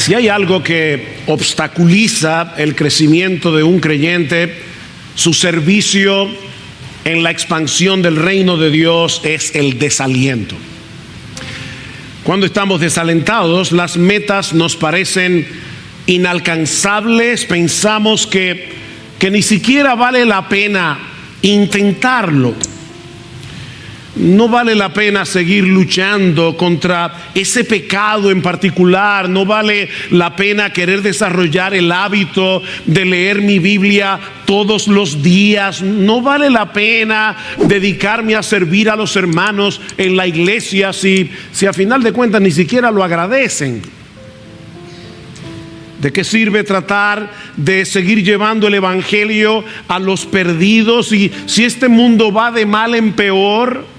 Si hay algo que obstaculiza el crecimiento de un creyente, su servicio en la expansión del reino de Dios, es el desaliento. Cuando estamos desalentados, las metas nos parecen inalcanzables, pensamos que ni siquiera vale la pena intentarlo. No vale la pena seguir luchando contra ese pecado en particular. No vale la pena querer desarrollar el hábito de leer mi Biblia todos los días. No vale la pena dedicarme a servir a los hermanos en la iglesia si a final de cuentas ni siquiera lo agradecen. ¿De qué sirve tratar de seguir llevando el evangelio a los perdidos si este mundo va de mal en peor?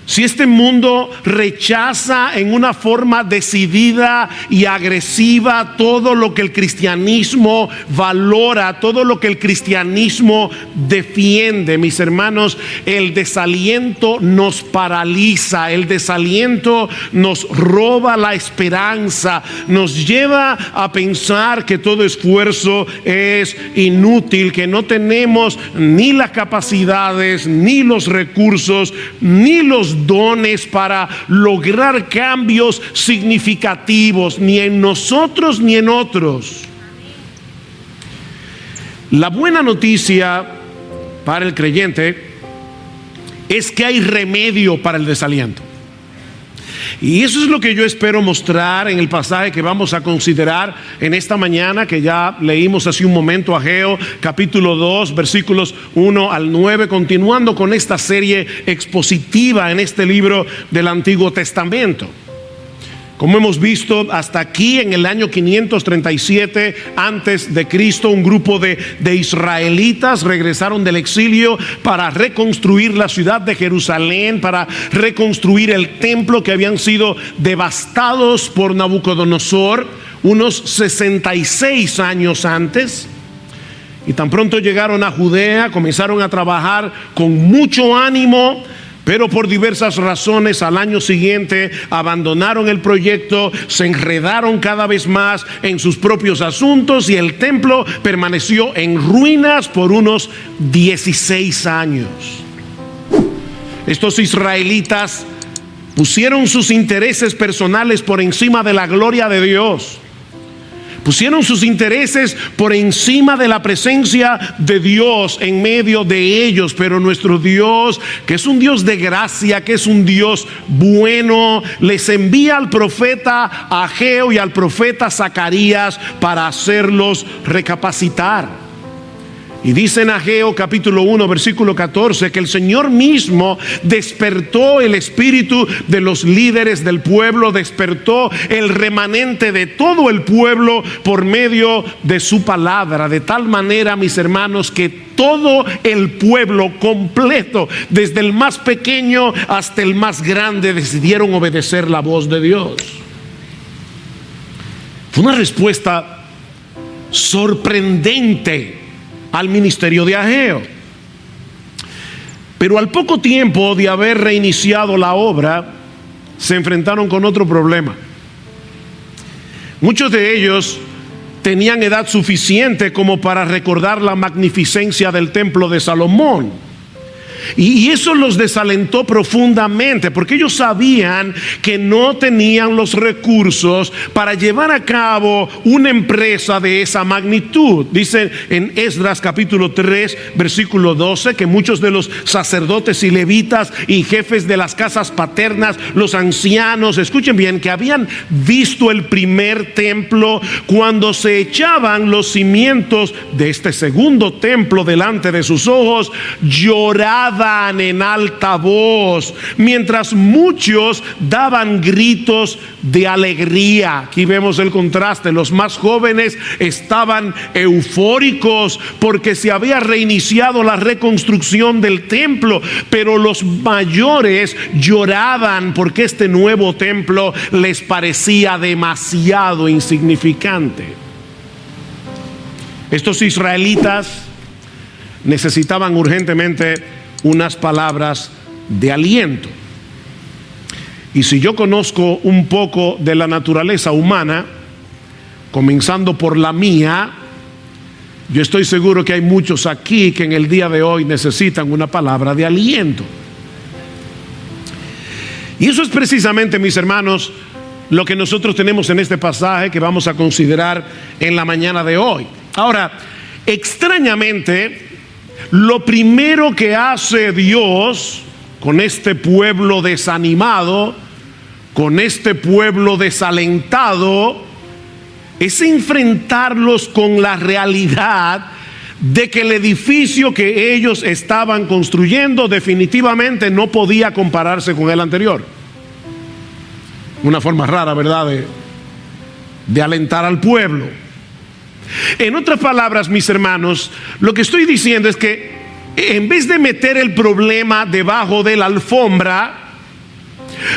Si este mundo rechaza en una forma decidida y agresiva todo lo que el cristianismo valora, todo lo que el cristianismo defiende, mis hermanos, el desaliento nos paraliza, el desaliento nos roba la esperanza, nos lleva a pensar que todo esfuerzo es inútil, que no tenemos ni las capacidades, ni los recursos, ni los dones para lograr cambios significativos, ni en nosotros ni en otros. La buena noticia para el creyente es que hay remedio para el desaliento. Y eso es lo que yo espero mostrar en el pasaje que vamos a considerar en esta mañana, que ya leímos hace un momento, Ageo capítulo 2 versículos 1 al 9, continuando con esta serie expositiva en este libro del Antiguo Testamento. Como hemos visto, hasta aquí en el año 537 antes de Cristo, un grupo de israelitas regresaron del exilio para reconstruir la ciudad de Jerusalén, para reconstruir el templo que habían sido devastados por Nabucodonosor unos 66 años antes. Y tan pronto llegaron a Judea, comenzaron a trabajar con mucho ánimo, pero por diversas razones al año siguiente abandonaron el proyecto, se enredaron cada vez más en sus propios asuntos y el templo permaneció en ruinas por unos 16 años. Estos israelitas pusieron sus intereses personales por encima de la gloria de Dios. Pusieron sus intereses por encima de la presencia de Dios en medio de ellos. Pero nuestro Dios, que es un Dios de gracia, que es un Dios bueno, les envía al profeta Ageo y al profeta Zacarías para hacerlos recapacitar. Y dice en Ageo capítulo 1 versículo 14 que el Señor mismo despertó el espíritu de los líderes del pueblo, despertó el remanente de todo el pueblo por medio de su palabra, de tal manera, mis hermanos, que todo el pueblo completo, desde el más pequeño hasta el más grande, decidieron obedecer la voz de Dios. Fue una respuesta sorprendente al ministerio de Ageo. Pero al poco tiempo de haber reiniciado la obra, se enfrentaron con otro problema. Muchos de ellos tenían edad suficiente como para recordar la magnificencia del templo de Salomón. Y eso los desalentó profundamente, porque ellos sabían que no tenían los recursos para llevar a cabo una empresa de esa magnitud. Dice en Esdras capítulo 3 versículo 12 que muchos de los sacerdotes y levitas y jefes de las casas paternas, los ancianos, escuchen bien, que habían visto el primer templo, cuando se echaban los cimientos de este segundo templo delante de sus ojos, lloraban en alta voz, mientras muchos daban gritos de alegría. Aquí vemos el contraste. Los más jóvenes estaban eufóricos porque se había reiniciado la reconstrucción del templo, pero los mayores lloraban porque este nuevo templo les parecía demasiado insignificante. Estos israelitas necesitaban urgentemente unas palabras de aliento. Y si yo conozco un poco de la naturaleza humana, comenzando por la mía, yo estoy seguro que hay muchos aquí que en el día de hoy necesitan una palabra de aliento. Y eso es precisamente, mis hermanos, lo que nosotros tenemos en este pasaje que vamos a considerar en la mañana de hoy. Ahora, extrañamente, lo primero que hace Dios con este pueblo desanimado, con este pueblo desalentado, es enfrentarlos con la realidad de que el edificio que ellos estaban construyendo definitivamente no podía compararse con el anterior. Una forma rara, ¿verdad?, de alentar al pueblo. En otras palabras, mis hermanos, lo que estoy diciendo es que en vez de meter el problema debajo de la alfombra,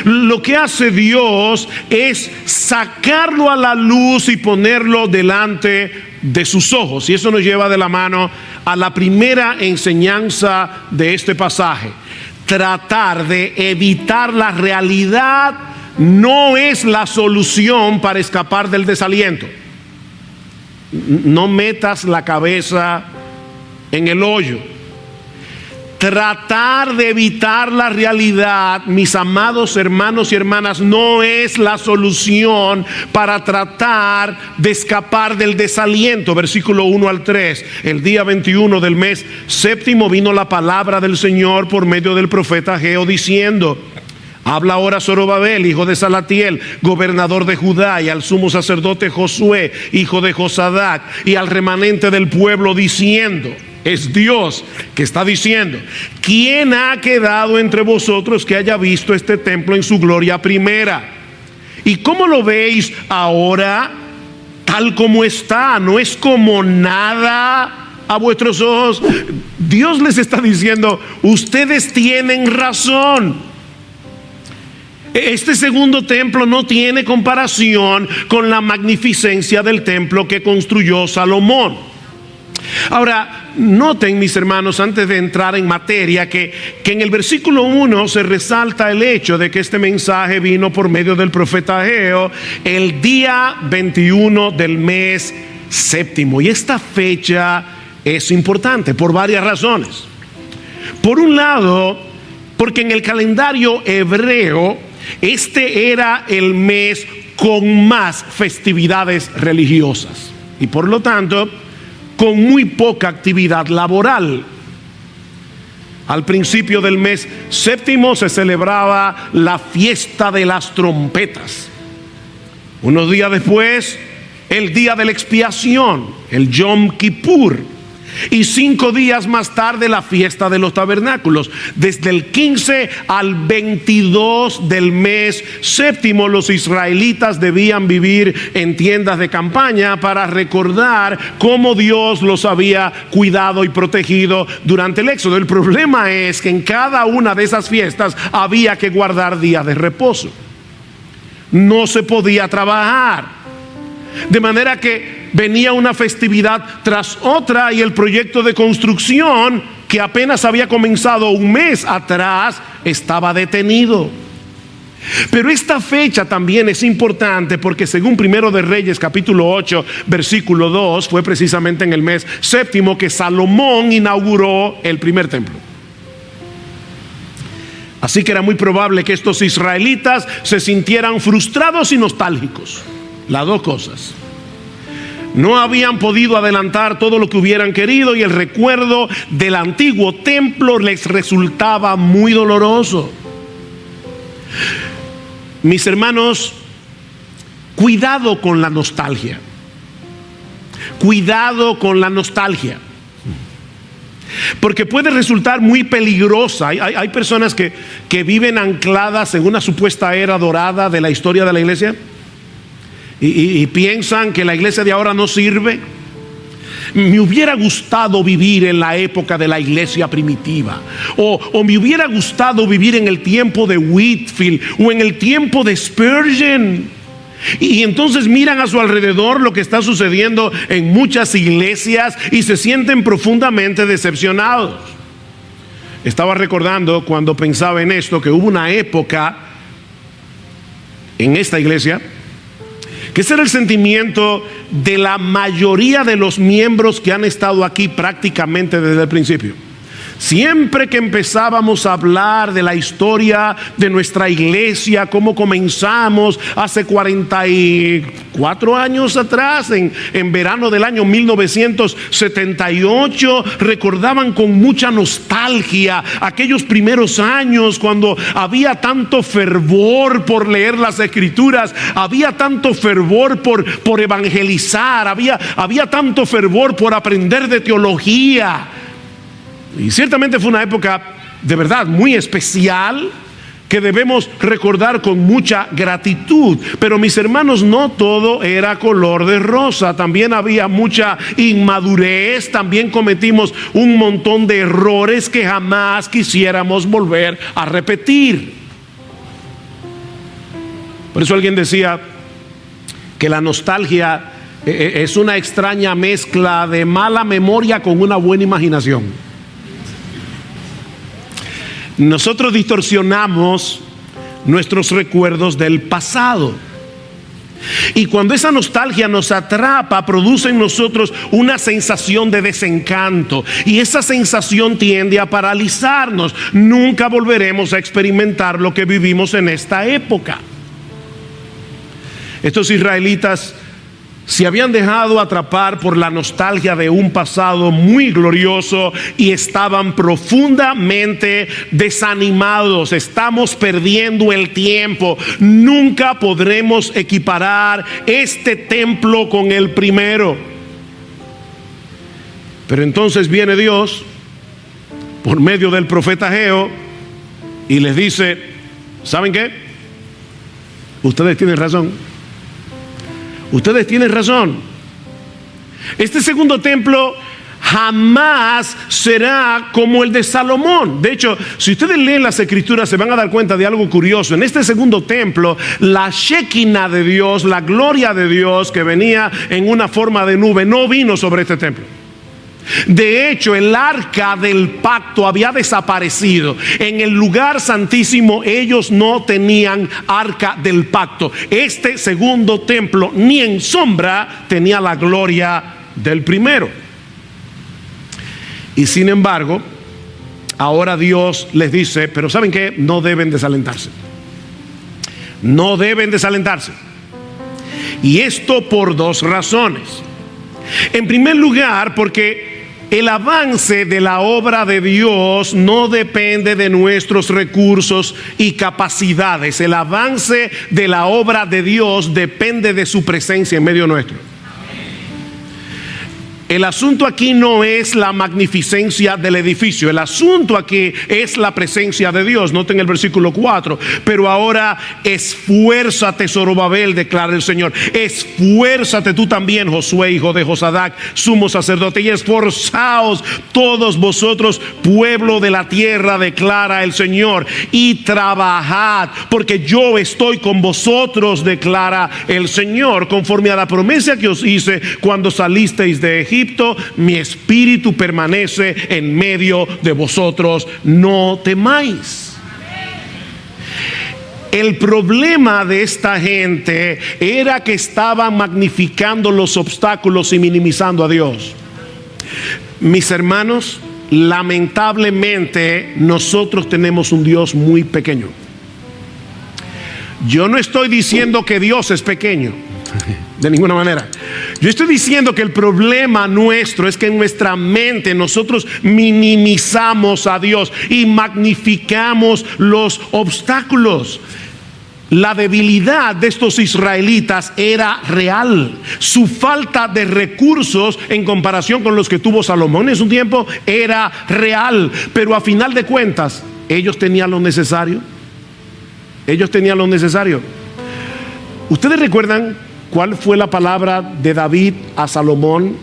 lo que hace Dios es sacarlo a la luz y ponerlo delante de sus ojos. Y eso nos lleva de la mano a la primera enseñanza de este pasaje. Tratar de evitar la realidad no es la solución para escapar del desaliento. No metas la cabeza en el hoyo. Tratar de evitar la realidad, mis amados hermanos y hermanas, no es la solución para tratar de escapar del desaliento. Versículo 1 al 3. El día 21 del mes séptimo vino la palabra del Señor por medio del profeta Ageo diciendo: habla ahora Zorobabel, hijo de Salatiel, gobernador de Judá, y al sumo sacerdote Josué, hijo de Josadac, y al remanente del pueblo, diciendo, es Dios que está diciendo, ¿quién ha quedado entre vosotros que haya visto este templo en su gloria primera? ¿Y cómo lo veis ahora? Tal como está, no es como nada a vuestros ojos. Dios les está diciendo, ustedes tienen razón. Este segundo templo no tiene comparación con la magnificencia del templo que construyó Salomón. Ahora, noten, mis hermanos, antes de entrar en materia, que en el versículo 1 se resalta el hecho de que este mensaje vino por medio del profeta Ageo el día 21 del mes séptimo. Y esta fecha es importante por varias razones. Por un lado, porque en el calendario hebreo, este era el mes con más festividades religiosas y por lo tanto con muy poca actividad laboral. Al principio del mes séptimo se celebraba la fiesta de las trompetas. Unos días después, el día de la expiación, el Yom Kippur. Y 5 días más tarde, la fiesta de los tabernáculos. Desde el 15 al 22 del mes séptimo, los israelitas debían vivir en tiendas de campaña para recordar cómo Dios los había cuidado y protegido durante el éxodo. El problema es que en cada una de esas fiestas había que guardar días de reposo. No se podía trabajar. De manera que venía una festividad tras otra y el proyecto de construcción, que apenas había comenzado un mes atrás, estaba detenido. Pero esta fecha también es importante porque según Primero de Reyes capítulo 8 versículo 2, fue precisamente en el mes séptimo que Salomón inauguró el primer templo. Así que era muy probable que estos israelitas se sintieran frustrados y nostálgicos. Las dos cosas. No habían podido adelantar todo lo que hubieran querido y el recuerdo del antiguo templo les resultaba muy doloroso. Mis hermanos, cuidado con la nostalgia. Cuidado con la nostalgia. Porque puede resultar muy peligrosa. Hay personas que viven ancladas en una supuesta era dorada de la historia de la iglesia. Y piensan que la iglesia de ahora no sirve. Me hubiera gustado vivir en la época de la iglesia primitiva, o me hubiera gustado vivir en el tiempo de Whitefield o en el tiempo de Spurgeon. Y entonces miran a su alrededor lo que está sucediendo en muchas iglesias y se sienten profundamente decepcionados. Estaba recordando cuando pensaba en esto que hubo una época en esta iglesia Que ese era el sentimiento de la mayoría de los miembros que han estado aquí prácticamente desde el principio. Siempre que empezábamos a hablar de la historia de nuestra iglesia, cómo comenzamos hace 44 años atrás, en verano del año 1978, recordaban con mucha nostalgia aquellos primeros años cuando había tanto fervor por leer las escrituras, había tanto fervor por evangelizar, había tanto fervor por aprender de teología. Y ciertamente fue una época de verdad muy especial que debemos recordar con mucha gratitud. Pero mis hermanos, no todo era color de rosa. También había mucha inmadurez. También cometimos un montón de errores que jamás quisiéramos volver a repetir. Por eso alguien decía que la nostalgia es una extraña mezcla de mala memoria con una buena imaginación. Nosotros distorsionamos nuestros recuerdos del pasado. Y cuando esa nostalgia nos atrapa, produce en nosotros una sensación de desencanto. Y esa sensación tiende a paralizarnos. Nunca volveremos a experimentar lo que vivimos en esta época. Estos israelitas se habían dejado atrapar por la nostalgia de un pasado muy glorioso y estaban profundamente desanimados. Estamos perdiendo el tiempo. Nunca podremos equiparar este templo con el primero. Pero entonces viene Dios por medio del profeta Ageo y les dice: ¿saben qué? Ustedes tienen razón. Ustedes tienen razón. Este segundo templo jamás será como el de Salomón. De hecho, si ustedes leen las escrituras, se van a dar cuenta de algo curioso. En este segundo templo, la Shekinah de Dios, la gloria de Dios que venía en una forma de nube, no vino sobre este templo. De hecho, el arca del pacto había desaparecido. En el lugar santísimo ellos no tenían arca del pacto. Este segundo templo ni en sombra tenía la gloria del primero. Y sin embargo, ahora Dios les dice: pero ¿saben qué? No deben desalentarse. No deben desalentarse. Y esto por dos razones. En primer lugar, porque el avance de la obra de Dios no depende de nuestros recursos y capacidades. El avance de la obra de Dios depende de su presencia en medio nuestro. El asunto aquí no es la magnificencia del edificio. El asunto aquí es la presencia de Dios. Noten el versículo 4. Pero ahora esfuérzate, Zorobabel, declara el Señor. Esfuérzate tú también, Josué, hijo de Josadac, sumo sacerdote. Y esforzaos todos vosotros, pueblo de la tierra, declara el Señor. Y trabajad, porque yo estoy con vosotros, declara el Señor. Conforme a la promesa que os hice cuando salisteis de Egipto, mi espíritu permanece en medio de vosotros, no temáis. El problema de esta gente era que estaban magnificando los obstáculos y minimizando a Dios. Mis hermanos, lamentablemente nosotros tenemos un Dios muy pequeño. Yo no estoy diciendo que Dios es pequeño, de ninguna manera. Yo estoy diciendo que el problema nuestro es que en nuestra mente nosotros minimizamos a Dios y magnificamos los obstáculos. La debilidad de estos israelitas era real. Su falta de recursos en comparación con los que tuvo Salomón en su tiempo era real. Pero a final de cuentas, ellos tenían lo necesario. Ellos tenían lo necesario. ¿Ustedes recuerdan cuál fue la palabra de David a Salomón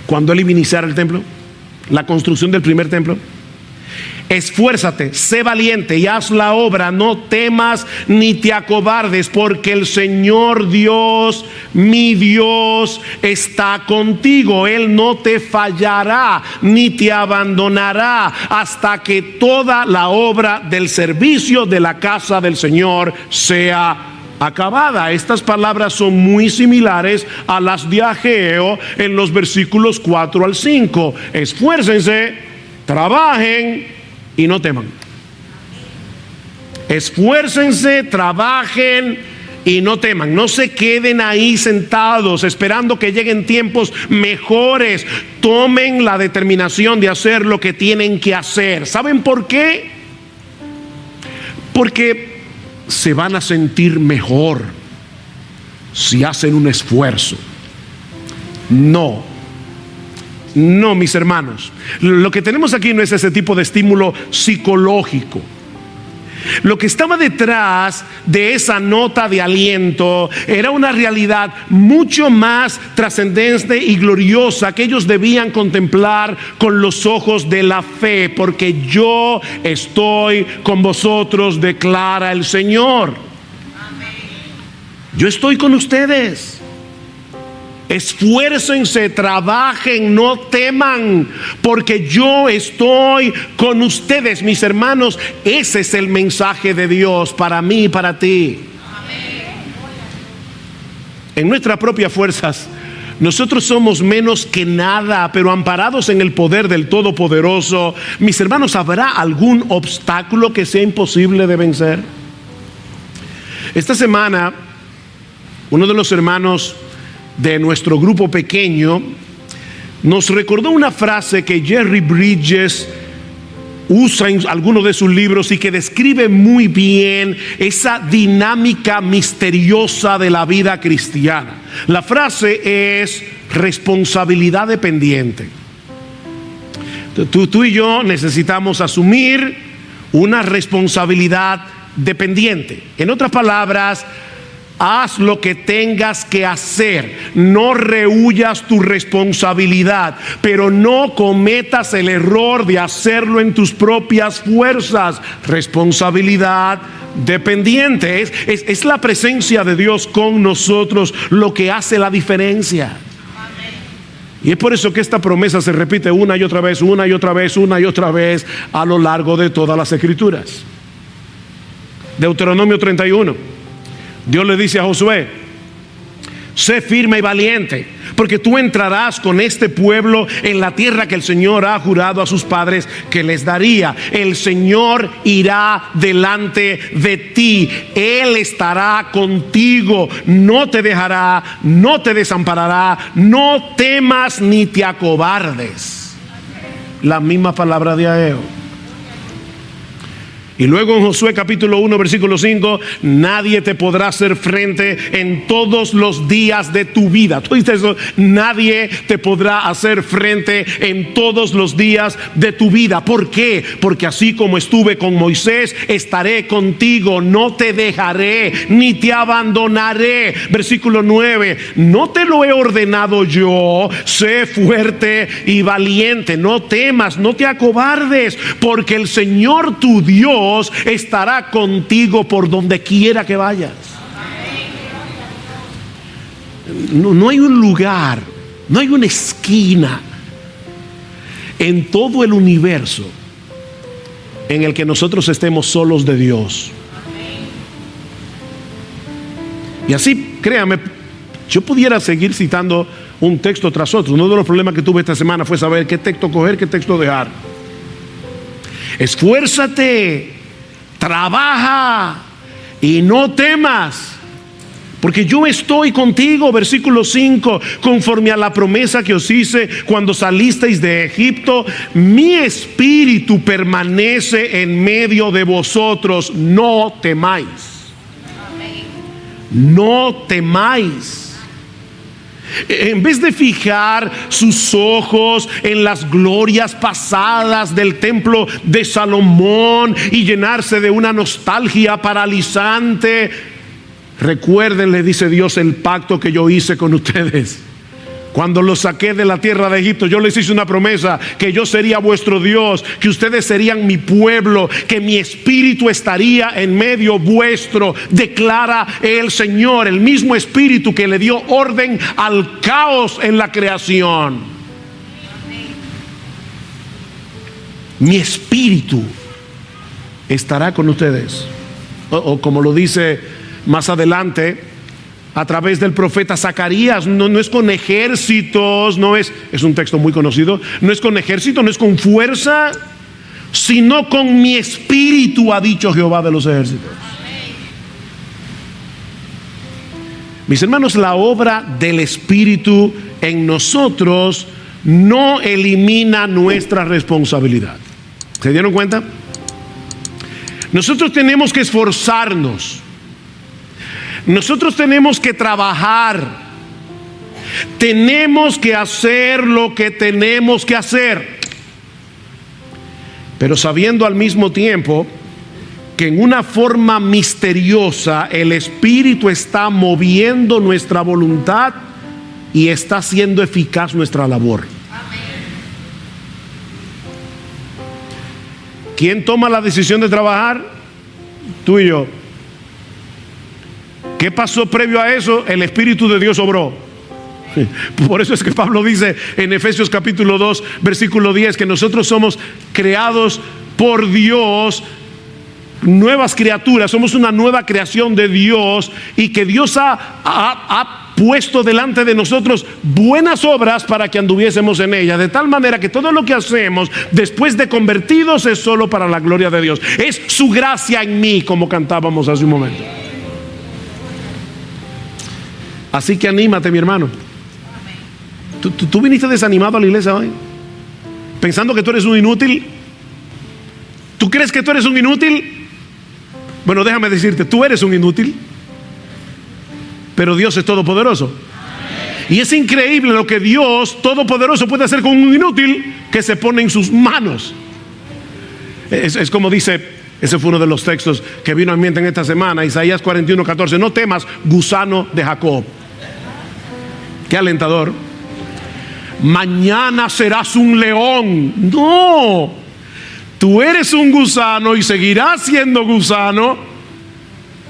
cuando él iba a iniciar el templo? La construcción del primer templo. Esfuérzate, sé valiente y haz la obra, no temas ni te acobardes, porque el Señor Dios, mi Dios, está contigo. Él no te fallará ni te abandonará hasta que toda la obra del servicio de la casa del Señor sea acabada. Estas palabras son muy similares a las de Ageo en los versículos 4 al 5. Esfuércense, trabajen y no teman. Esfuércense, trabajen y no teman. No se queden ahí sentados esperando que lleguen tiempos mejores. Tomen la determinación de hacer lo que tienen que hacer. ¿Saben por qué? Porque se van a sentir mejor si hacen un esfuerzo. No, mis hermanos. Lo que tenemos aquí no es ese tipo de estímulo psicológico. Lo que estaba detrás de esa nota de aliento era una realidad mucho más trascendente y gloriosa que ellos debían contemplar con los ojos de la fe, porque yo estoy con vosotros, declara el Señor. Yo estoy con ustedes. Esfuércense, trabajen, no teman, porque yo estoy con ustedes, mis hermanos. Ese es el mensaje de Dios para mí y para ti. En nuestras propias fuerzas, nosotros somos menos que nada, pero amparados en el poder del Todopoderoso, mis hermanos, ¿habrá algún obstáculo que sea imposible de vencer? Esta semana, uno de los hermanos de nuestro grupo pequeño nos recordó una frase que Jerry Bridges usa en algunos de sus libros y que describe muy bien esa dinámica misteriosa de la vida cristiana. La frase es responsabilidad dependiente. Tú y yo necesitamos asumir una responsabilidad dependiente. En otras palabras, haz lo que tengas que hacer. No rehuyas tu responsabilidad, pero no cometas el error de hacerlo en tus propias fuerzas. Responsabilidad dependiente. Es la presencia de Dios con nosotros lo que hace la diferencia. Y es por eso que esta promesa se repite una y otra vez, una y otra vez, una y otra vez a lo largo de todas las Escrituras. Deuteronomio 31. Dios le dice a Josué: sé firme y valiente, porque tú entrarás con este pueblo en la tierra que el Señor ha jurado a sus padres que les daría. El Señor irá delante de ti. Él estará contigo. No te dejará, no te desamparará. No temas ni te acobardes. La misma palabra de Ageo. Y luego en Josué capítulo 1 versículo 5, nadie te podrá hacer frente en todos los días de tu vida. ¿Tú dices eso? Nadie te podrá hacer frente en todos los días de tu vida. ¿Por qué? Porque así como estuve con Moisés, estaré contigo. No te dejaré ni te abandonaré. Versículo 9, no te lo he ordenado yo. Sé fuerte y valiente. No temas, no te acobardes, porque el Señor tu Dios estará contigo por donde quiera que vayas. No hay un lugar, no hay una esquina en todo el universo en el que nosotros estemos solos de Dios. Y así, créame, yo pudiera seguir citando un texto tras otro. Uno de los problemas que tuve esta semana fue saber qué texto coger, qué texto dejar. Esfuérzate, trabaja y no temas, porque yo estoy contigo. Versículo 5, conforme a la promesa que os hice cuando salisteis de Egipto, mi espíritu permanece en medio de vosotros. No temáis. No temáis. En vez de fijar sus ojos en las glorias pasadas del templo de Salomón y llenarse de una nostalgia paralizante, recuerden, le dice Dios, el pacto que yo hice con ustedes. Cuando los saqué de la tierra de Egipto, yo les hice una promesa: que yo sería vuestro Dios, que ustedes serían mi pueblo, que mi espíritu estaría en medio vuestro, declara el Señor. El mismo espíritu que le dio orden al caos en la creación. Mi espíritu estará con ustedes. O como lo dice más adelante a través del profeta Zacarías. No es con ejércitos, es un texto muy conocido, no es con ejército, no es con fuerza, sino con mi espíritu, ha dicho Jehová de los ejércitos. Mis hermanos, la obra del Espíritu en nosotros no elimina nuestra responsabilidad. ¿Se dieron cuenta? Nosotros tenemos que esforzarnos. Nosotros tenemos que trabajar. Tenemos que hacer lo que tenemos que hacer. Pero sabiendo al mismo tiempo que en una forma misteriosa el Espíritu está moviendo nuestra voluntad y está haciendo eficaz nuestra labor. ¿Quién toma la decisión de trabajar? Tú y yo. ¿Qué pasó previo a eso? El Espíritu de Dios obró. Por eso es que Pablo dice en Efesios capítulo 2 versículo 10 que nosotros somos creados por Dios, nuevas criaturas, somos una nueva creación de Dios, y que Dios ha puesto delante de nosotros buenas obras para que anduviésemos en ellas, de tal manera que todo lo que hacemos después de convertidos es solo para la gloria de Dios. Es su gracia en mí, como cantábamos hace un momento. Así que anímate, mi hermano. ¿Tú viniste desanimado a la iglesia hoy? Pensando que tú eres un inútil. ¿Tú crees que tú eres un inútil? Bueno, déjame decirte, tú eres un inútil, pero Dios es todopoderoso. Y es increíble lo que Dios todopoderoso puede hacer con un inútil que se pone en sus manos. Es como dice, ese fue uno de los textos que vino a mi mente en esta semana, Isaías 41:14. No temas, gusano de Jacob. Qué alentador. Mañana serás un león. No, tú eres un gusano y seguirás siendo gusano,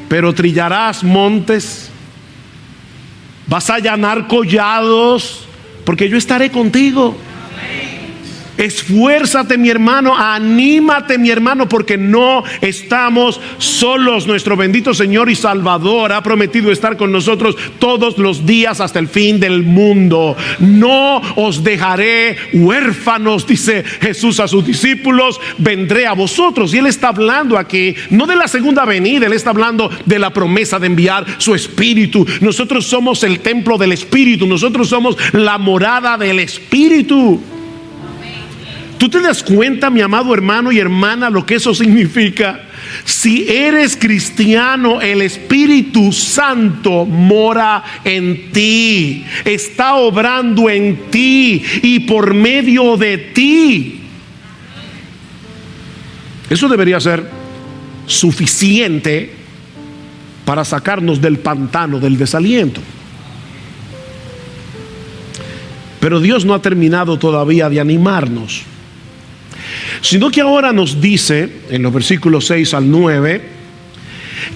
pero trillarás montes, vas a allanar collados, porque yo estaré contigo. Esfuérzate, mi hermano, anímate, mi hermano, porque no estamos solos. Nuestro bendito Señor y Salvador ha prometido estar con nosotros todos los días hasta el fin del mundo. No os dejaré huérfanos, dice Jesús a sus discípulos, vendré a vosotros. Y Él está hablando aquí no de la segunda venida, Él está hablando de la promesa de enviar su Espíritu. Nosotros somos el templo del Espíritu, nosotros somos la morada del Espíritu. ¿Tú te das cuenta, mi amado hermano y hermana, lo que eso significa? Si eres cristiano, el Espíritu Santo mora en ti, está obrando en ti y por medio de ti. Eso debería ser suficiente para sacarnos del pantano del desaliento. Pero Dios no ha terminado todavía de animarnos, sino que ahora nos dice en los versículos 6 al 9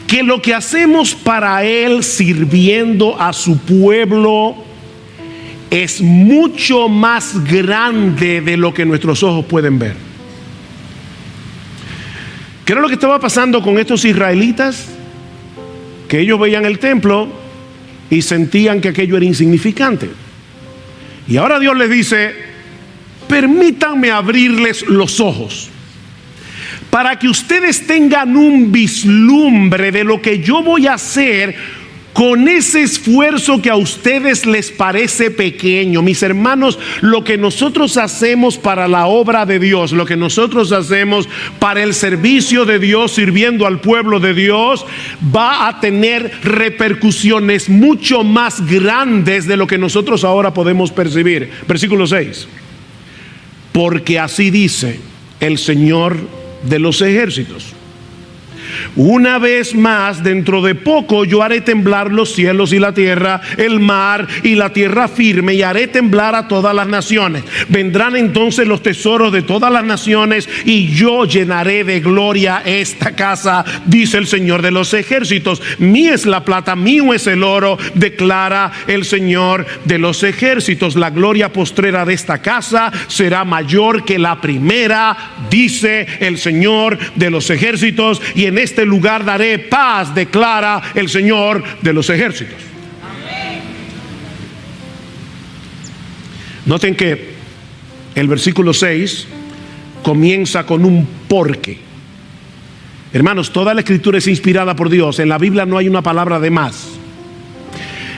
que lo que hacemos para Él sirviendo a su pueblo es mucho más grande de lo que nuestros ojos pueden ver. ¿Qué era lo que estaba pasando con estos israelitas? Que ellos veían el templo y sentían que aquello era insignificante. Y ahora Dios les dice: permítanme abrirles los ojos para que ustedes tengan un vislumbre de lo que yo voy a hacer con ese esfuerzo que a ustedes les parece pequeño. Mis hermanos, lo que nosotros hacemos para la obra de Dios, lo que nosotros hacemos para el servicio de Dios, sirviendo al pueblo de Dios, va a tener repercusiones mucho más grandes de lo que nosotros ahora podemos percibir. Versículo 6. Porque así dice el Señor de los ejércitos: una vez más, dentro de poco, yo haré temblar los cielos y la tierra, el mar y la tierra firme, y haré temblar a todas las naciones. Vendrán entonces los tesoros de todas las naciones, y yo llenaré de gloria esta casa, dice el Señor de los ejércitos. Mía es la plata, mío es el oro, declara el Señor de los ejércitos. La gloria postrera de esta casa será mayor que la primera, dice el Señor de los ejércitos. Y en este este lugar daré paz, declara el Señor de los ejércitos. Noten que el versículo 6 comienza con un porque. Hermanos, toda la escritura es inspirada por Dios. En la Biblia no hay una palabra de más.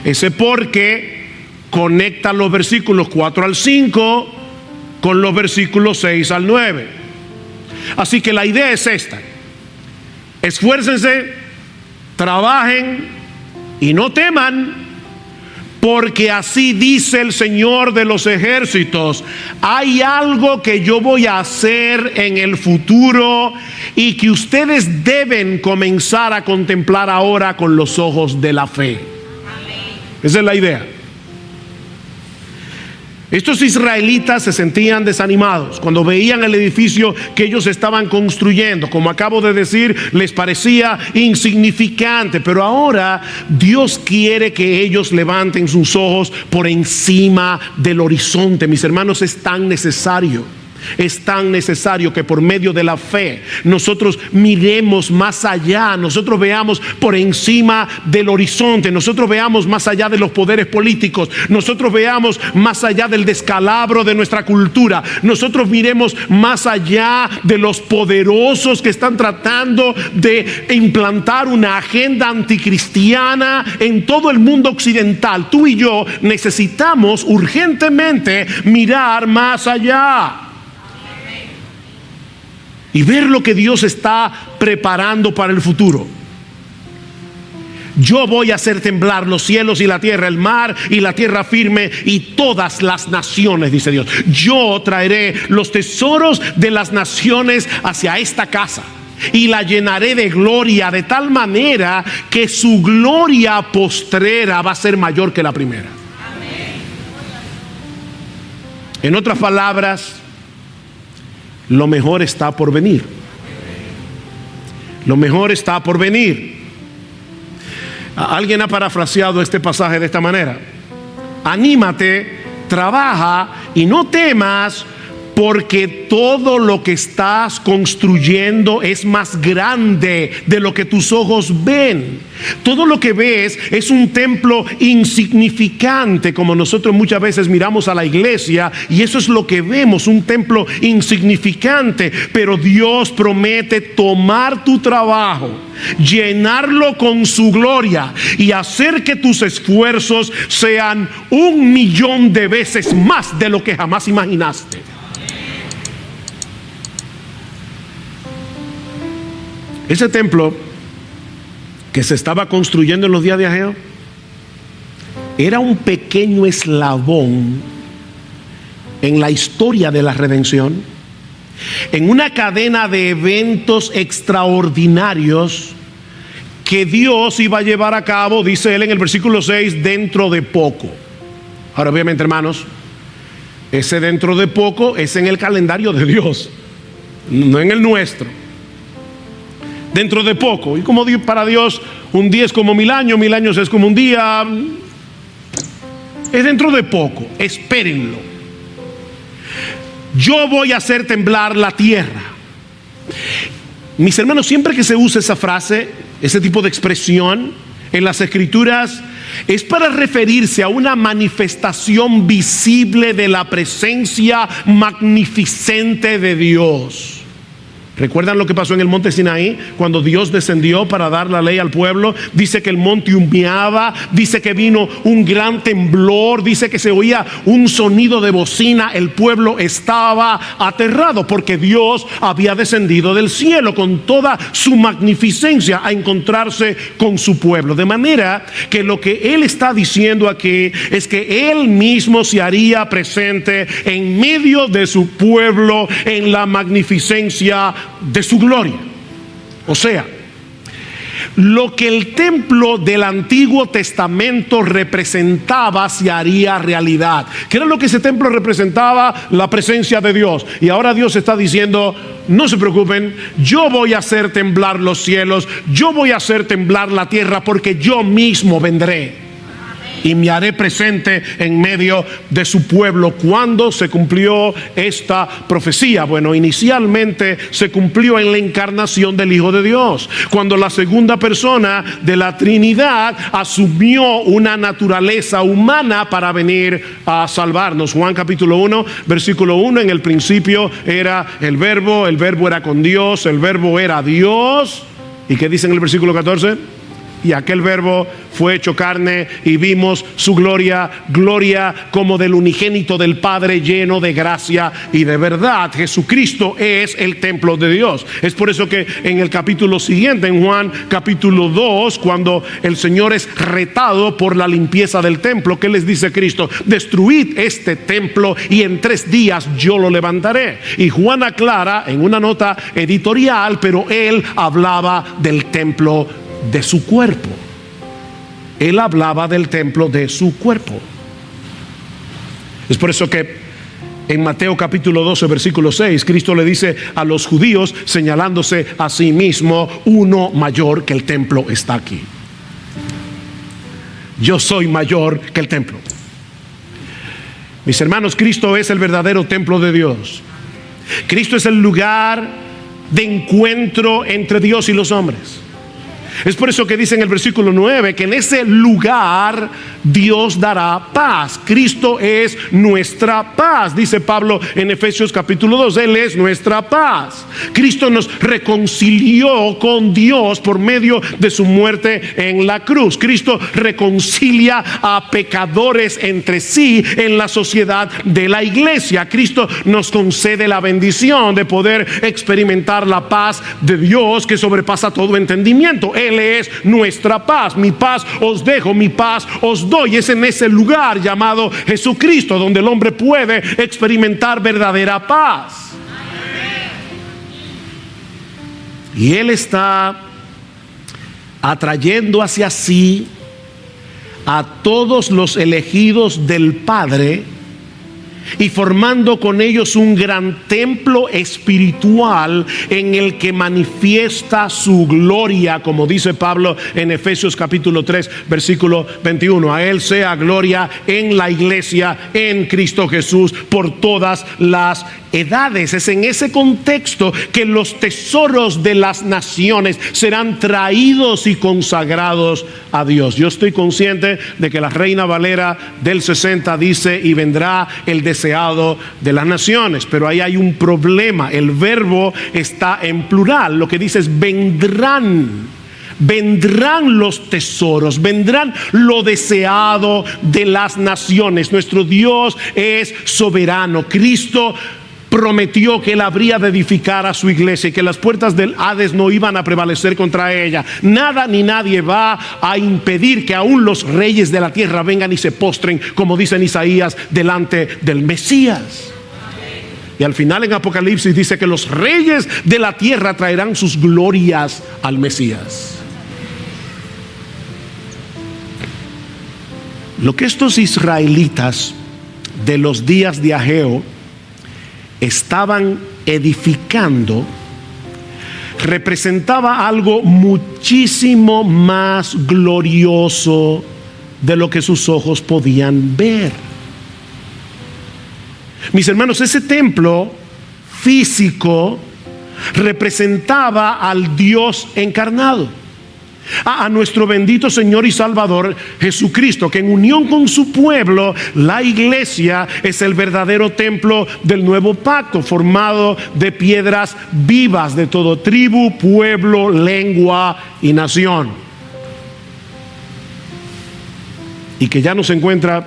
Ese porque conecta los versículos 4 al 5 con los versículos 6 al 9. Así que la idea es esta: esfuércense, trabajen y no teman, porque así dice el Señor de los ejércitos: hay algo que yo voy a hacer en el futuro y que ustedes deben comenzar a contemplar ahora con los ojos de la fe. Esa es la idea. Estos israelitas se sentían desanimados cuando veían el edificio que ellos estaban construyendo. Como acabo de decir, les parecía insignificante, pero ahora Dios quiere que ellos levanten sus ojos por encima del horizonte. Mis hermanos, es tan necesario que por medio de la fe nosotros miremos más allá, nosotros veamos por encima del horizonte, nosotros veamos más allá de los poderes políticos, nosotros veamos más allá del descalabro de nuestra cultura, nosotros miremos más allá de los poderosos que están tratando de implantar una agenda anticristiana en todo el mundo occidental. Tú y yo necesitamos urgentemente mirar más allá y ver lo que Dios está preparando para el futuro. Yo voy a hacer temblar los cielos y la tierra, el mar y la tierra firme y todas las naciones, dice Dios. Yo traeré los tesoros de las naciones hacia esta casa y la llenaré de gloria, de tal manera que su gloria postrera va a ser mayor que la primera. En otras palabras, lo mejor está por venir. Lo mejor está por venir. Alguien ha parafraseado este pasaje de esta manera: anímate, trabaja y no temas, porque todo lo que estás construyendo es más grande de lo que tus ojos ven. Todo lo que ves es un templo insignificante, como nosotros muchas veces miramos a la iglesia y eso es lo que vemos, un templo insignificante. Pero Dios promete tomar tu trabajo, llenarlo con su gloria y hacer que tus esfuerzos sean 1,000,000 de veces más de lo que jamás imaginaste. Ese templo que se estaba construyendo en los días de Ageo era un pequeño eslabón en la historia de la redención, en una cadena de eventos extraordinarios que Dios iba a llevar a cabo, dice él en el versículo 6, dentro de poco. Ahora, obviamente, hermanos, ese dentro de poco es en el calendario de Dios, no en el nuestro. Dentro de poco. Y como para Dios un día es como 1000 años, 1000 años es como un día. Es dentro de poco. Espérenlo. Yo voy a hacer temblar la tierra. Mis hermanos, siempre que se usa esa frase, ese tipo de expresión en las escrituras, es para referirse a una manifestación visible de la presencia magnificente de Dios. ¿Recuerdan lo que pasó en el monte Sinaí? Cuando Dios descendió para dar la ley al pueblo, dice que el monte humeaba, dice que vino un gran temblor, dice que se oía un sonido de bocina. El pueblo estaba aterrado porque Dios había descendido del cielo con toda su magnificencia a encontrarse con su pueblo. De manera que lo que Él está diciendo aquí es que Él mismo se haría presente en medio de su pueblo en la magnificencia de su gloria. O sea, lo que el templo del Antiguo Testamento representaba se haría realidad. ¿Qué era lo que ese templo representaba? La presencia de Dios. Y ahora Dios está diciendo: no se preocupen, yo voy a hacer temblar los cielos, yo voy a hacer temblar la tierra, porque yo mismo vendré. y me haré presente en medio de su pueblo. ¿Cuándo se cumplió esta profecía? Bueno, inicialmente se cumplió en la encarnación del Hijo de Dios, cuando la segunda persona de la Trinidad asumió una naturaleza humana para venir a salvarnos. Juan capítulo 1, versículo 1: en el principio era el verbo era con Dios, el verbo era Dios. ¿Y qué dice en el versículo 14? Y aquel verbo fue hecho carne y vimos su gloria, gloria como del unigénito del Padre, lleno de gracia y de verdad. Jesucristo es el templo de Dios. Es por eso que en el capítulo siguiente, en Juan capítulo 2, cuando el Señor es retado por la limpieza del templo, ¿qué les dice Cristo? Destruid este templo y en 3 días yo lo levantaré. Y Juan aclara en una nota editorial, pero él hablaba del templo de su cuerpo. Él hablaba del templo de su cuerpo. Es por eso que en Mateo capítulo 12 versículo 6, Cristo le dice a los judíos, señalándose a sí mismo: uno mayor que el templo está aquí. Yo soy mayor que el templo. Mis hermanos, Cristo es el verdadero templo de Dios. Cristo es el lugar de encuentro entre Dios y los hombres. Es por eso que dice en el versículo 9 que en ese lugar Dios dará paz. Cristo es nuestra paz, dice Pablo en Efesios capítulo 2. Él es nuestra paz. Cristo nos reconcilió con Dios por medio de su muerte en la cruz. Cristo reconcilia a pecadores entre sí en la sociedad de la iglesia. Cristo nos concede la bendición de poder experimentar la paz de Dios que sobrepasa todo entendimiento. Él es nuestra paz. Mi paz os dejo, mi paz os doy. Es en ese lugar llamado Jesucristo donde el hombre puede experimentar verdadera paz. Y Él está atrayendo hacia sí a todos los elegidos del Padre y formando con ellos un gran templo espiritual en el que manifiesta su gloria, como dice Pablo en Efesios capítulo 3 versículo 21. A Él sea gloria en la iglesia, en Cristo Jesús, por todas las edades. Es en ese contexto que los tesoros de las naciones serán traídos y consagrados a Dios. Yo estoy consciente de que la Reina Valera del 60 dice: y vendrá el deseado de las naciones. Pero ahí hay un problema. El verbo está en plural. Lo que dice es vendrán. Vendrán los tesoros, vendrán lo deseado de las naciones. Nuestro Dios es soberano. Cristo prometió que Él habría de edificar a su iglesia y que las puertas del Hades no iban a prevalecer contra ella. Nada ni nadie va a impedir que aún los reyes de la tierra vengan y se postren, como dice en Isaías, delante del Mesías. Y al final en Apocalipsis dice que los reyes de la tierra traerán sus glorias al Mesías. Lo que estos israelitas de los días de Ageo estaban edificando representaba algo muchísimo más glorioso de lo que sus ojos podían ver. Mis hermanos, ese templo físico representaba al Dios encarnado, a nuestro bendito Señor y Salvador Jesucristo, que en unión con su pueblo, la iglesia, es el verdadero templo del nuevo pacto, formado de piedras vivas de todo tribu, pueblo, lengua y nación, y que ya no se encuentra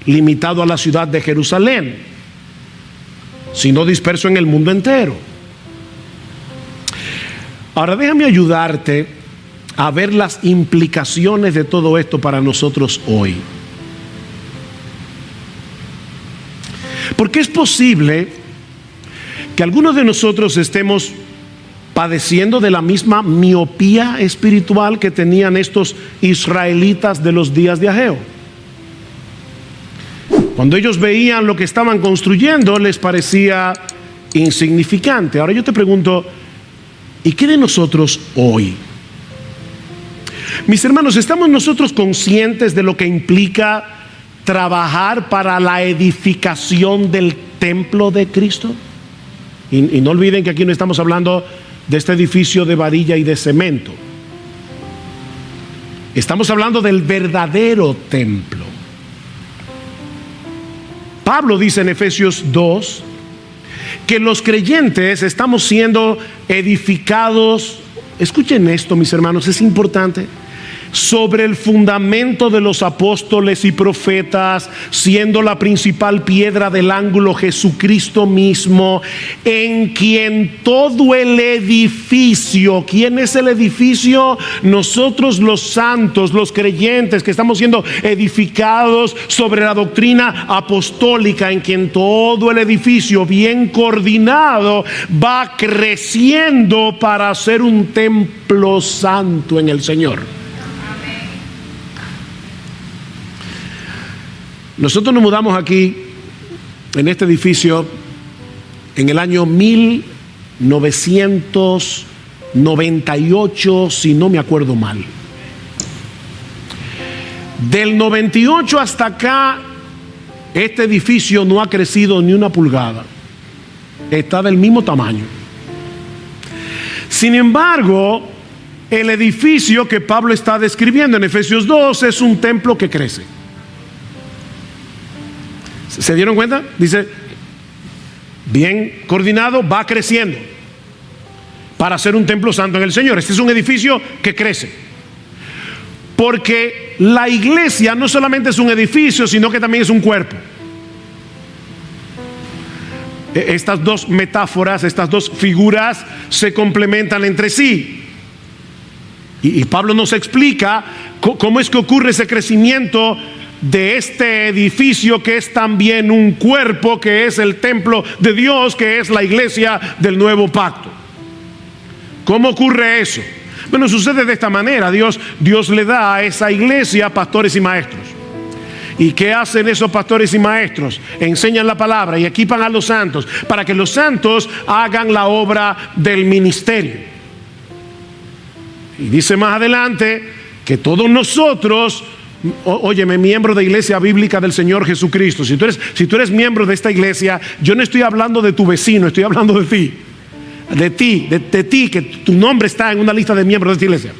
limitado a la ciudad de Jerusalén, sino disperso en el mundo entero. Ahora déjame ayudarte a ver las implicaciones de todo esto para nosotros hoy. Porque es posible que algunos de nosotros estemos padeciendo de la misma miopía espiritual que tenían estos israelitas de los días de Ageo. Cuando ellos veían lo que estaban construyendo, les parecía insignificante. Ahora yo te pregunto, ¿y qué de nosotros hoy? Mis hermanos, ¿estamos nosotros conscientes de lo que implica trabajar para la edificación del templo de Cristo? Y no olviden que aquí no estamos hablando de este edificio de varilla y de cemento. Estamos hablando del verdadero templo. Pablo dice en Efesios 2 que los creyentes estamos siendo edificados, escuchen esto mis hermanos, es importante, sobre el fundamento de los apóstoles y profetas, siendo la principal piedra del ángulo Jesucristo mismo, en quien todo el edificio, ¿quién es el edificio? Nosotros los santos, los creyentes que estamos siendo edificados sobre la doctrina apostólica, en quien todo el edificio bien coordinado va creciendo para ser un templo santo en el Señor. Nosotros nos mudamos aquí, en este edificio, en el año 1998, si no me acuerdo mal. Del 98 hasta acá, este edificio no ha crecido ni una pulgada. Está del mismo tamaño. Sin embargo, el edificio que Pablo está describiendo en Efesios 2 es un templo que crece. ¿Se dieron cuenta? Dice, bien coordinado, va creciendo para ser un templo santo en el Señor. Este es un edificio que crece. Porque la iglesia no solamente es un edificio, sino que también es un cuerpo. Estas dos metáforas, estas dos figuras se complementan entre sí. Y Pablo nos explica cómo es que ocurre ese crecimiento de este edificio que es también un cuerpo, que es el templo de Dios, que es la iglesia del nuevo pacto. ¿Cómo ocurre eso? Bueno, sucede de esta manera. Dios le da a esa iglesia pastores y maestros. ¿Y qué hacen esos pastores y maestros? Enseñan la palabra y equipan a los santos para que los santos hagan la obra del ministerio. Y dice más adelante que todos nosotros, óyeme, miembro de Iglesia Bíblica del Señor Jesucristo, si tú eres miembro de esta iglesia, yo no estoy hablando de tu vecino, estoy hablando de ti. De ti, que tu nombre está en una lista de miembros de esta iglesia.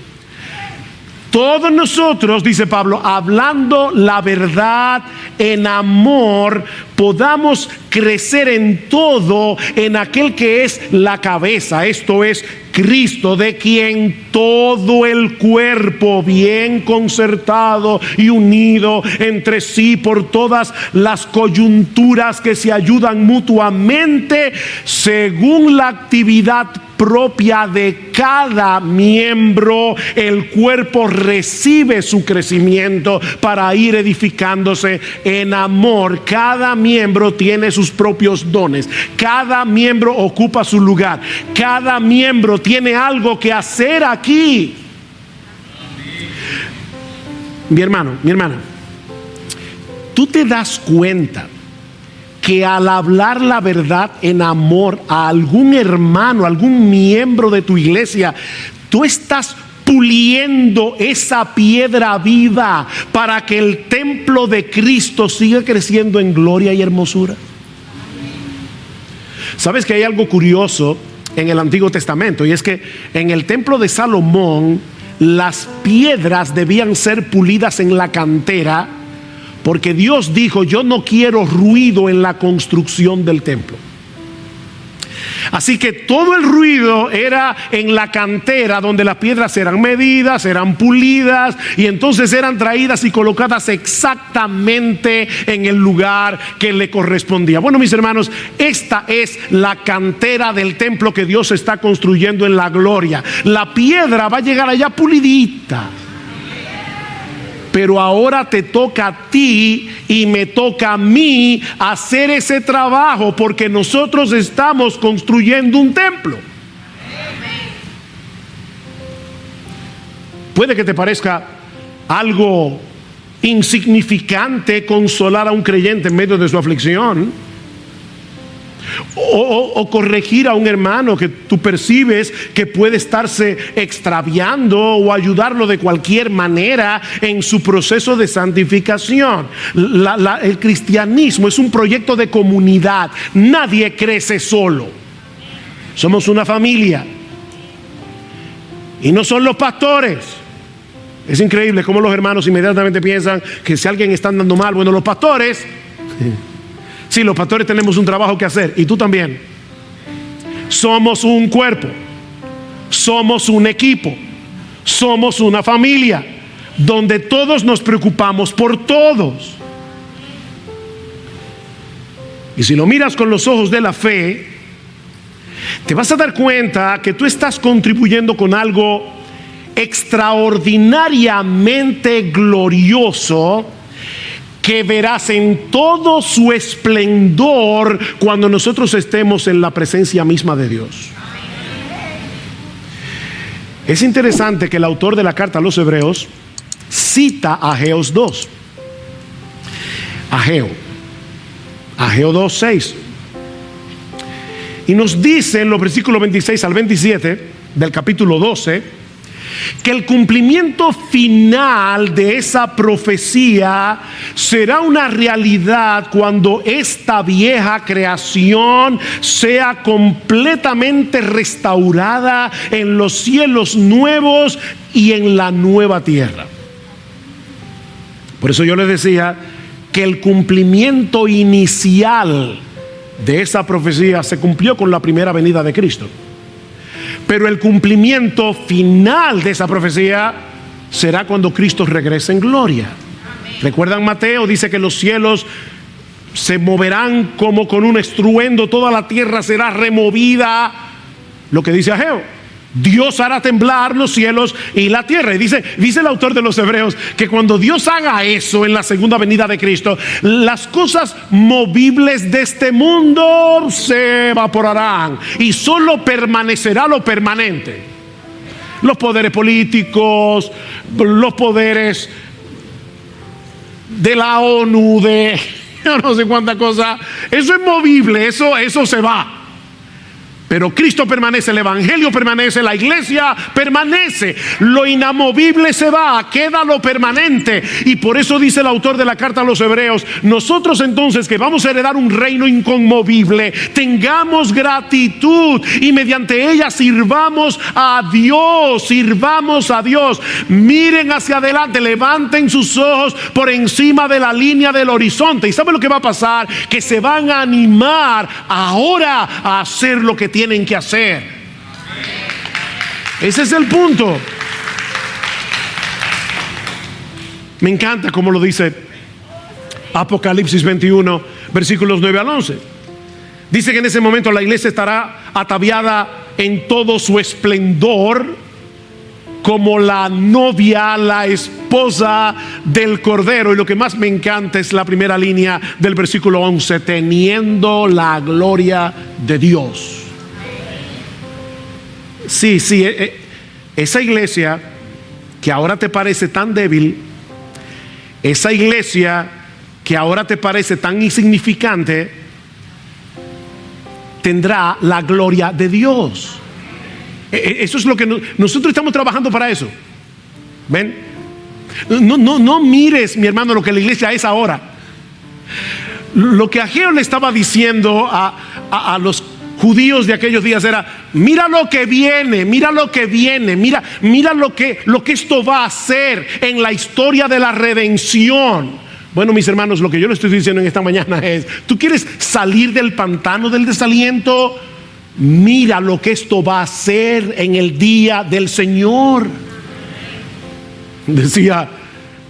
Todos nosotros, dice Pablo, hablando la verdad en amor, podamos crecer en todo en aquel que es la cabeza, esto es Cristo, de quien todo el cuerpo bien concertado y unido entre sí por todas las coyunturas que se ayudan mutuamente según la actividad propia de cada miembro, el cuerpo recibe su crecimiento para ir edificándose en amor. Cada miembro tiene sus propios dones, cada miembro ocupa su lugar, cada miembro tiene algo que hacer aquí. Mi hermano, mi hermana, tú te das cuenta que al hablar la verdad en amor a algún hermano, algún miembro de tu iglesia, tú estás puliendo esa piedra viva para que el templo de Cristo siga creciendo en gloria y hermosura. ¿Sabes que hay algo curioso en el Antiguo Testamento? Y es que en el templo de Salomón las piedras debían ser pulidas en la cantera, porque Dios dijo: yo no quiero ruido en la construcción del templo. Así que todo el ruido era en la cantera, donde las piedras eran medidas, eran pulidas y entonces eran traídas y colocadas exactamente en el lugar que le correspondía. Bueno, mis hermanos, esta es la cantera del templo que Dios está construyendo en la gloria. La piedra va a llegar allá pulidita. Pero ahora te toca a ti y me toca a mí hacer ese trabajo, porque nosotros estamos construyendo un templo. Puede que te parezca algo insignificante consolar a un creyente en medio de su aflicción, O corregir a un hermano que tú percibes que puede estarse extraviando, o ayudarlo de cualquier manera en su proceso de santificación. El cristianismo es un proyecto de comunidad. Nadie crece solo. Somos una familia. Y no son los pastores. Es increíble cómo los hermanos inmediatamente piensan que si alguien está andando mal, bueno, los pastores. Sí, los pastores tenemos un trabajo que hacer, y tú también. Somos un cuerpo, somos un equipo, somos una familia, donde todos nos preocupamos por todos. Y si lo miras con los ojos de la fe, te vas a dar cuenta que tú estás contribuyendo con algo extraordinariamente glorioso, que verás en todo su esplendor cuando nosotros estemos en la presencia misma de Dios. Es interesante que el autor de la carta a los Hebreos cita a Ageos 2. Ageo 2:6. Y nos dice en los versículos 26 al 27 del capítulo 12 que el cumplimiento final de esa profecía será una realidad cuando esta vieja creación sea completamente restaurada en los cielos nuevos y en la nueva tierra. Por eso yo les decía que el cumplimiento inicial de esa profecía se cumplió con la primera venida de Cristo. Pero el cumplimiento final de esa profecía será cuando Cristo regrese en gloria. Amén. ¿Recuerdan Mateo? Dice que los cielos se moverán como con un estruendo, toda la tierra será removida. Lo que dice Ageo: Dios hará temblar los cielos y la tierra. Y dice el autor de los Hebreos que cuando Dios haga eso en la segunda venida de Cristo, las cosas movibles de este mundo se evaporarán y solo permanecerá lo permanente. Los poderes políticos, los poderes de la ONU, de yo no sé cuánta cosa. Eso es movible, eso se va. Pero Cristo permanece, el Evangelio permanece, la iglesia permanece. Lo inamovible se va, queda lo permanente. Y por eso dice el autor de la carta a los Hebreos: nosotros entonces, que vamos a heredar un reino inconmovible, tengamos gratitud y mediante ella sirvamos a Dios. Miren hacia adelante, levanten sus ojos por encima de la línea del horizonte. ¿Y saben lo que va a pasar? Que se van a animar ahora a hacer lo que tienen que hacer. Ese es el punto. Me encanta como lo dice Apocalipsis 21 versículos 9 al 11. Dice que en ese momento la iglesia estará ataviada en todo su esplendor, como la novia, la esposa del Cordero. Y lo que más me encanta es la primera línea del versículo 11: teniendo la gloria de Dios. Sí, esa iglesia que ahora te parece tan débil, esa iglesia que ahora te parece tan insignificante, tendrá la gloria de Dios. Eso es lo que nosotros estamos trabajando para eso. ¿Ven? No mires, mi hermano, lo que la iglesia es ahora. Lo que Ageo le estaba diciendo a los judíos de aquellos días era: mira lo que viene, mira lo que esto va a hacer en la historia de la redención. Bueno, mis hermanos, lo que yo le estoy diciendo en esta mañana es: ¿tú quieres salir del pantano del desaliento? Mira lo que esto va a hacer en el día del Señor. Decía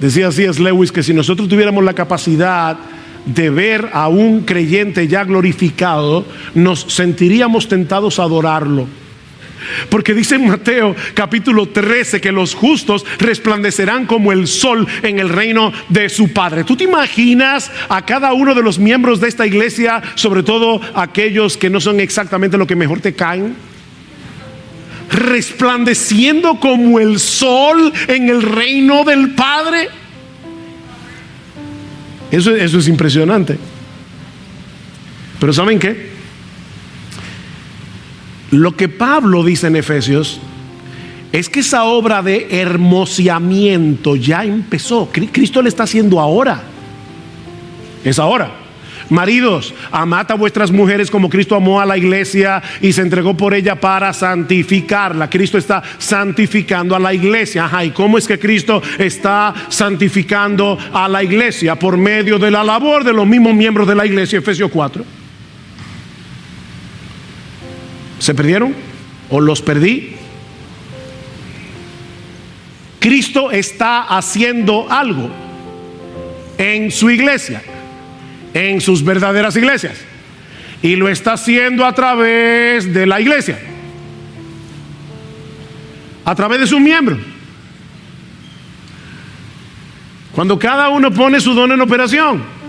C.S. Lewis que si nosotros tuviéramos la capacidad de ver a un creyente ya glorificado, nos sentiríamos tentados a adorarlo. Porque dice en Mateo capítulo 13 que los justos resplandecerán como el sol en el reino de su Padre. ¿Tú te imaginas a cada uno de los miembros de esta iglesia, sobre todo aquellos que no son exactamente lo que mejor te caen, resplandeciendo como el sol en el reino del Padre? Eso es impresionante. Pero ¿saben qué? Lo que Pablo dice en Efesios es que esa obra de hermoseamiento ya empezó. Cristo le está haciendo ahora. Es ahora. Maridos, amad a vuestras mujeres como Cristo amó a la iglesia y se entregó por ella para santificarla. Cristo está santificando a la iglesia. Ajá, ¿y cómo es que Cristo está santificando a la iglesia? Por medio de la labor de los mismos miembros de la iglesia. Efesios 4. ¿Se perdieron? ¿O los perdí? Cristo está haciendo algo en su iglesia, en sus verdaderas iglesias, y lo está haciendo a través de la iglesia, a través de sus miembros. Cuando cada uno pone su don en operación,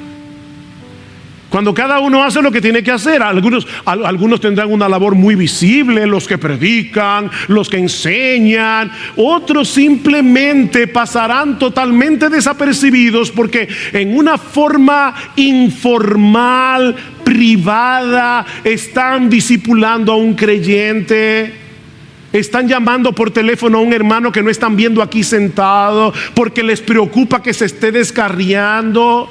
cuando cada uno hace lo que tiene que hacer. Algunos tendrán una labor muy visible, los que predican, los que enseñan. Otros simplemente pasarán totalmente desapercibidos porque en una forma informal, privada, están discipulando a un creyente. Están llamando por teléfono a un hermano que no están viendo aquí sentado porque les preocupa que se esté descarriando.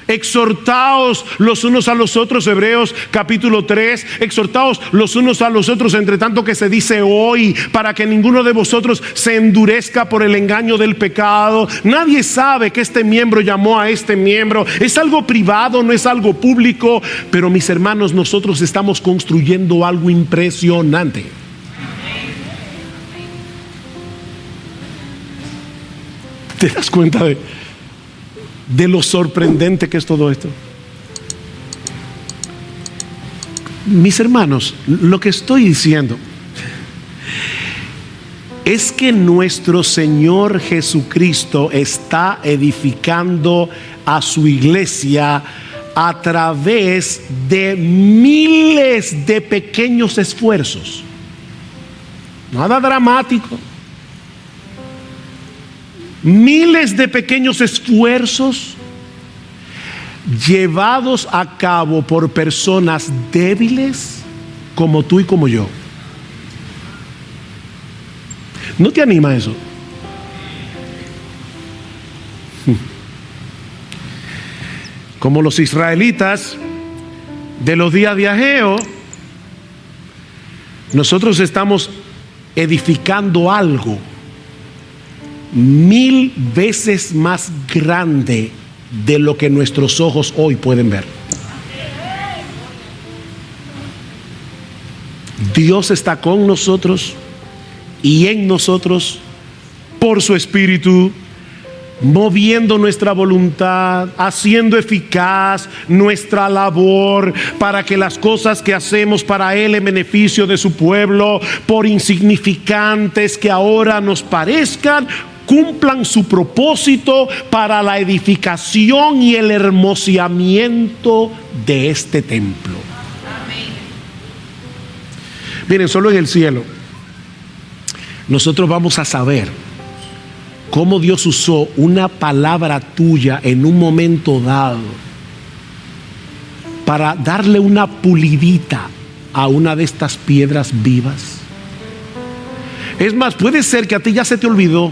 Exhortaos los unos a los otros, Hebreos capítulo 3, exhortaos los unos a los otros entre tanto que se dice hoy, para que ninguno de vosotros se endurezca por el engaño del pecado. Nadie sabe que este miembro llamó a este miembro. Es algo privado, no es algo público. Pero mis hermanos, nosotros estamos construyendo algo impresionante. ¿Te das cuenta de lo sorprendente que es todo esto? Mis hermanos, lo que estoy diciendo es que nuestro Señor Jesucristo está edificando a su iglesia a través de miles de pequeños esfuerzos. Nada dramático. Miles de pequeños esfuerzos llevados a cabo por personas débiles como tú y como yo. ¿No te anima eso? Como los israelitas de los días de Ageo, nosotros estamos edificando algo 1000 veces más grande de lo que nuestros ojos hoy pueden ver. Dios está con nosotros y en nosotros por su Espíritu, moviendo nuestra voluntad, haciendo eficaz nuestra labor para que las cosas que hacemos para Él en beneficio de su pueblo, por insignificantes que ahora nos parezcan, cumplan su propósito para la edificación y el hermoseamiento de este templo. Amén. Miren, solo en el cielo nosotros vamos a saber cómo Dios usó una palabra tuya en un momento dado para darle una pulidita a una de estas piedras vivas. Es más, puede ser que a ti ya se te olvidó.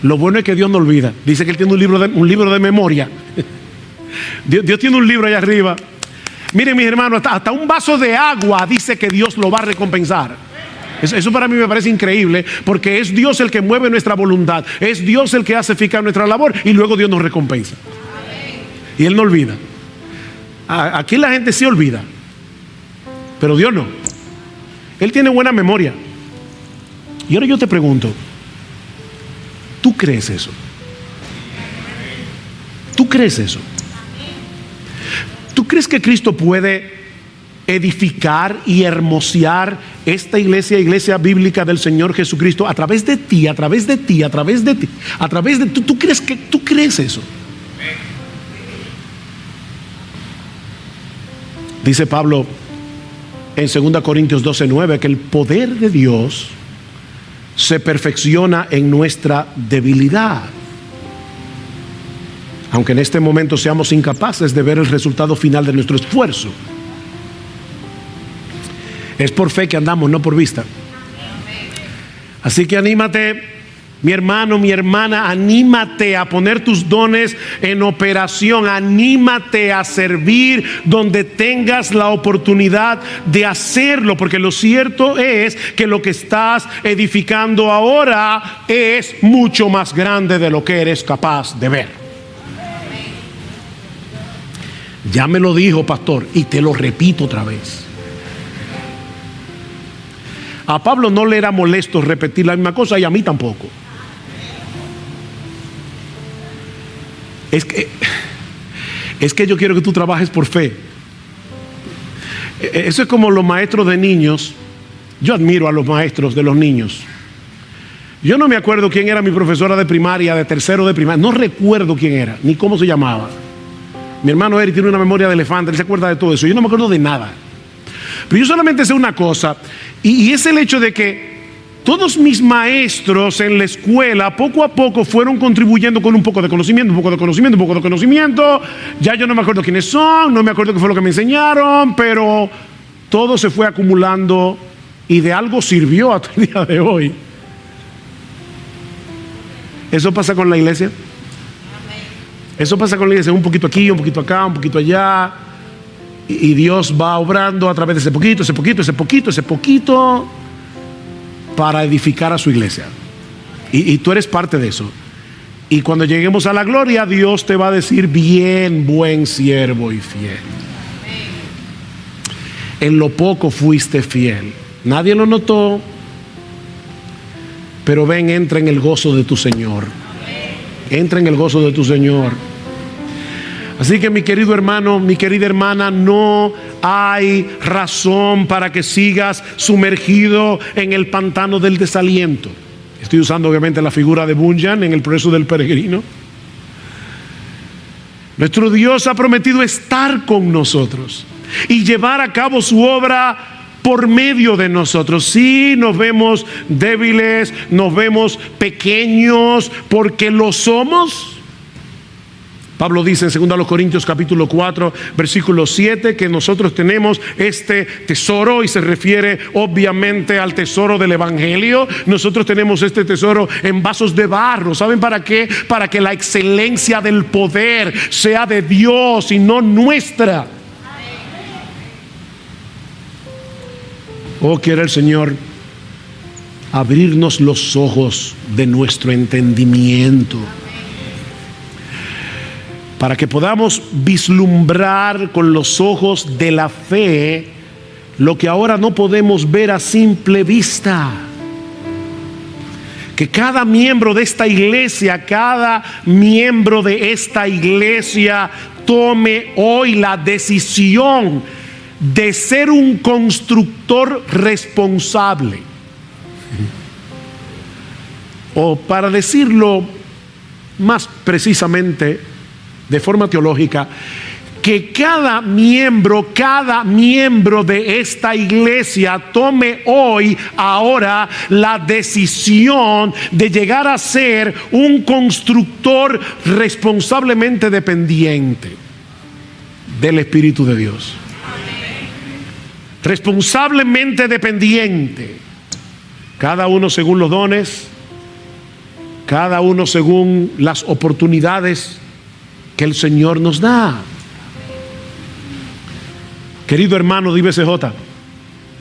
Lo bueno es que Dios no olvida. Dice que Él tiene un libro de memoria. Dios tiene un libro allá arriba. Miren, mis hermanos, hasta un vaso de agua dice que Dios lo va a recompensar. Eso para mí me parece increíble, porque es Dios el que mueve nuestra voluntad, es Dios el que hace eficaz nuestra labor y luego Dios nos recompensa. Y Él no olvida. Aquí la gente sí olvida, pero Dios no. Él tiene buena memoria. Y ahora yo te pregunto, ¿tú crees eso? ¿Tú crees eso? ¿Tú crees que Cristo puede edificar y hermosear esta iglesia bíblica del Señor Jesucristo a través de ti, a través de ti, a través de ti, a través de tú crees eso? Dice Pablo en 2 Corintios 12:9 que el poder de Dios se perfecciona en nuestra debilidad. Aunque en este momento seamos incapaces de ver el resultado final de nuestro esfuerzo. Es por fe que andamos, no por vista. Así que anímate, mi hermano, mi hermana, anímate a poner tus dones en operación, anímate a servir donde tengas la oportunidad de hacerlo, porque lo cierto es que lo que estás edificando ahora es mucho más grande de lo que eres capaz de ver. Ya me lo dijo, pastor, y te lo repito otra vez. A Pablo no le era molesto repetir la misma cosa y a mí tampoco. Es que yo quiero que tú trabajes por fe. Eso es como los maestros de niños. Yo admiro a los maestros de los niños. Yo no me acuerdo quién era mi profesora de primaria, de tercero de primaria. No recuerdo quién era, ni cómo se llamaba. Mi hermano Eric tiene una memoria de elefante, él se acuerda de todo eso. Yo no me acuerdo de nada. Pero yo solamente sé una cosa, y es el hecho de que todos mis maestros en la escuela poco a poco fueron contribuyendo con un poco de conocimiento, un poco de conocimiento, un poco de conocimiento. Ya yo no me acuerdo quiénes son, no me acuerdo qué fue lo que me enseñaron, pero todo se fue acumulando y de algo sirvió hasta el día de hoy. Eso pasa con la iglesia. Eso pasa con la iglesia, un poquito aquí, un poquito acá, un poquito allá. Y Dios va obrando a través de ese poquito, ese poquito, ese poquito, ese poquito, para edificar a su iglesia. Y tú eres parte de eso. Y cuando lleguemos a la gloria, Dios te va a decir: bien, buen siervo y fiel. En lo poco fuiste fiel. Nadie lo notó, pero ven, entra en el gozo de tu Señor. Entra en el gozo de tu Señor. Así que, mi querido hermano, mi querida hermana, no hay razón para que sigas sumergido en el pantano del desaliento. Estoy usando obviamente la figura de Bunyan en el proceso del peregrino. Nuestro Dios ha prometido estar con nosotros y llevar a cabo su obra por medio de nosotros. Sí, nos vemos débiles, nos vemos pequeños, porque lo somos. Pablo dice en 2 Corintios capítulo 4 versículo 7 que nosotros tenemos este tesoro, y se refiere obviamente al tesoro del evangelio. Nosotros tenemos este tesoro en vasos de barro. ¿Saben para qué? Para que la excelencia del poder sea de Dios y no nuestra. Oh, quiere el Señor abrirnos los ojos de nuestro entendimiento, para que podamos vislumbrar con los ojos de la fe lo que ahora no podemos ver a simple vista. Que cada miembro de esta iglesia, cada miembro de esta iglesia tome hoy la decisión de ser un constructor responsable. O, para decirlo más precisamente, de forma teológica, que cada miembro de esta iglesia tome hoy, ahora, la decisión de llegar a ser un constructor responsablemente dependiente del Espíritu de Dios. Responsablemente dependiente. Cada uno según los dones, cada uno según las oportunidades que el Señor nos da. Querido hermano de IBCJ,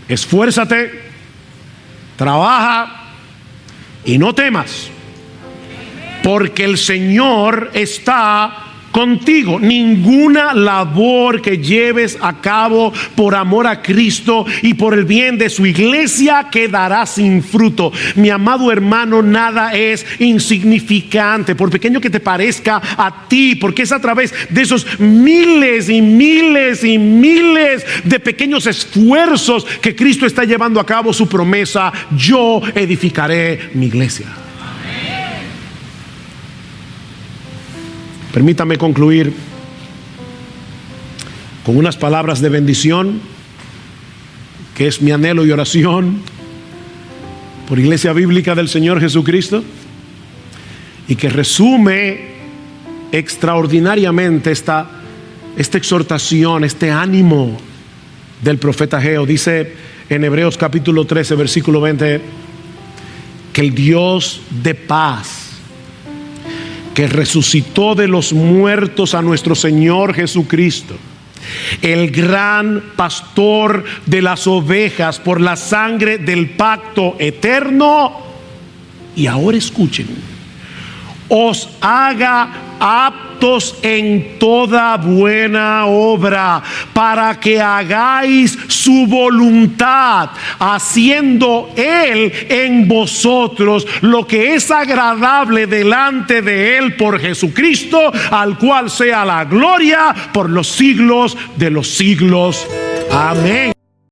esfuérzate, trabaja y no temas, porque el Señor está contigo. Ninguna labor que lleves a cabo por amor a Cristo y por el bien de su iglesia quedará sin fruto. Mi amado hermano, nada es insignificante, por pequeño que te parezca a ti, porque es a través de esos miles y miles y miles de pequeños esfuerzos que Cristo está llevando a cabo su promesa: yo edificaré mi iglesia. Permítame concluir con unas palabras de bendición, que es mi anhelo y oración por Iglesia Bíblica del Señor Jesucristo, y que resume extraordinariamente esta exhortación, este ánimo del profeta Ageo. Dice en Hebreos capítulo 13, versículo 20, que el Dios de paz, que resucitó de los muertos a nuestro Señor Jesucristo, el gran pastor de las ovejas por la sangre del pacto eterno, y ahora escuchen, os haga aptos en toda buena obra, para que hagáis su voluntad, haciendo Él en vosotros lo que es agradable delante de Él por Jesucristo, al cual sea la gloria por los siglos de los siglos. Amén.